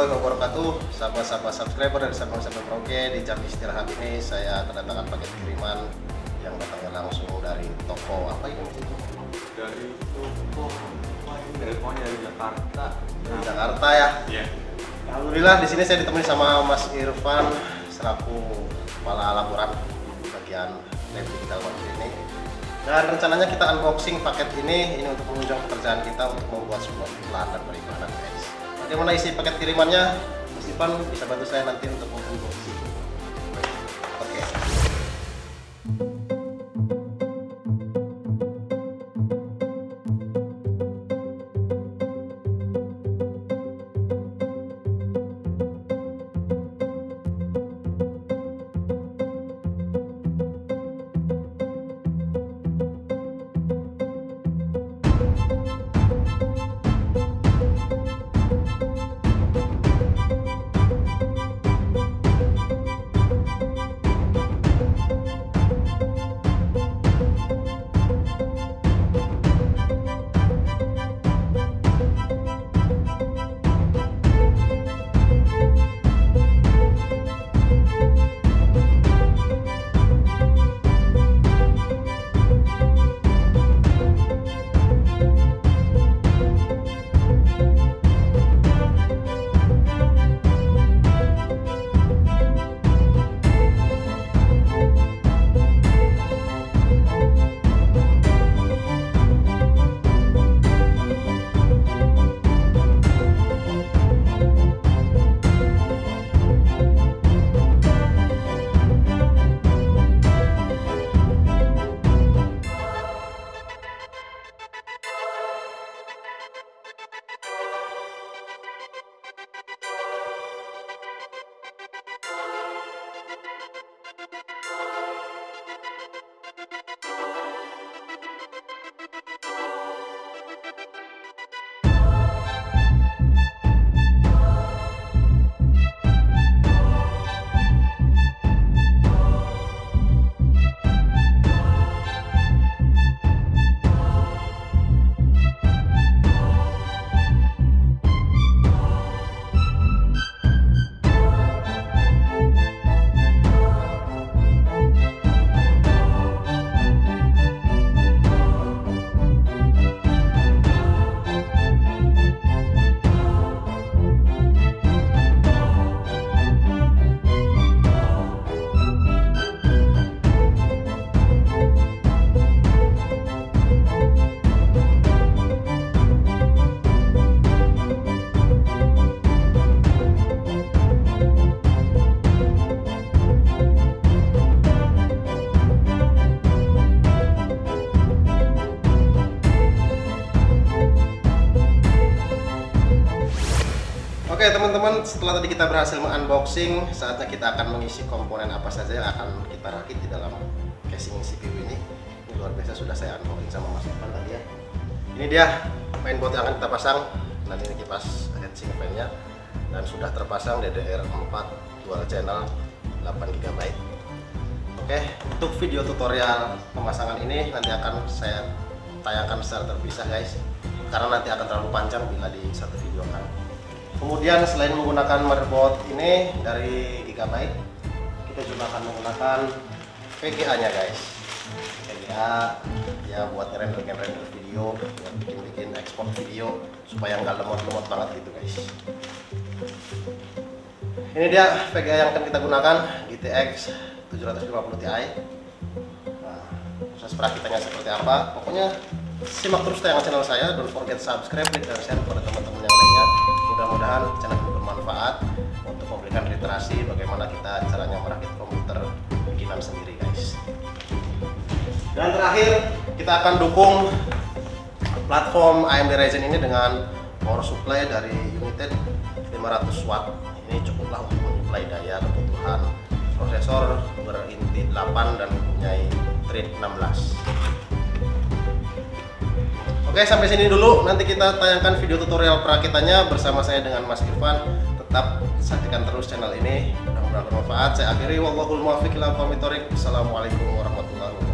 warahmatullahi wabarakatuh. Sahabat-sahabat subscriber dan sahabat-sahabat Merauke, di jam istirahat ini saya kedatangan paket kiriman yang datangnya langsung dari toko apa ini? Dari toko teleponnya dari Jakarta. Dari Jakarta ya. Iya. Alhamdulillah di sini saya ditemani sama Mas Irfan selaku kepala laporan bagian lab digital one ini. Dan rencananya kita unboxing paket ini untuk menunjang pekerjaan kita untuk membuat sebuah iklan dan periklanan guys. Bagaimana isi paket kirimannya? Mas Irfan bisa bantu saya nanti untuk unboxing. Oke. Oke teman-teman, setelah tadi kita berhasil mengunboxing, saatnya kita akan mengisi komponen apa saja yang akan kita rakit di dalam casing CPU ini. Ini luar biasa, sudah saya unboxing sama Mas Irfan tadi ya. Ini dia mainboard yang akan kita pasang. Nanti ini kipas heatsink fan-nya, dan sudah terpasang DDR4 dual channel 8 GB. Oke, untuk video tutorial pemasangan ini nanti akan saya tayangkan secara terpisah guys, karena nanti akan terlalu panjang bila di satu video kan. Kemudian selain menggunakan motherboard ini dari Gigabyte, kita juga akan menggunakan VGA-nya guys. VGA ya buat render video, buat bikin ekspor video supaya nggak lemot-lemot banget gitu guys. Ini dia VGA yang akan kita gunakan, GTX 750 Ti. Nah, proses perakitannya seperti apa? Pokoknya simak terus tayangan channel saya, don't forget subscribe, like, dan share kepada teman-teman yang lainnya. Mudah-mudahan channel ini bermanfaat untuk memberikan literasi bagaimana kita caranya merakit komputer bikinan sendiri guys. Dan terakhir kita akan dukung platform AMD Ryzen ini dengan power supply dari United 500 watt. Ini cukuplah untuk menyuplai daya kebutuhan prosesor berinti 8 dan mempunyai thread 16. Oke, sampai sini dulu. Nanti kita tayangkan video tutorial perakitannya bersama saya dengan Mas Irfan. Tetap saksikan terus channel ini. Mudah-mudahan bermanfaat. Saya akhiri, wallahul muwaffiq ila aqwamit thoriq. Assalamualaikum warahmatullahi wabarakatuh.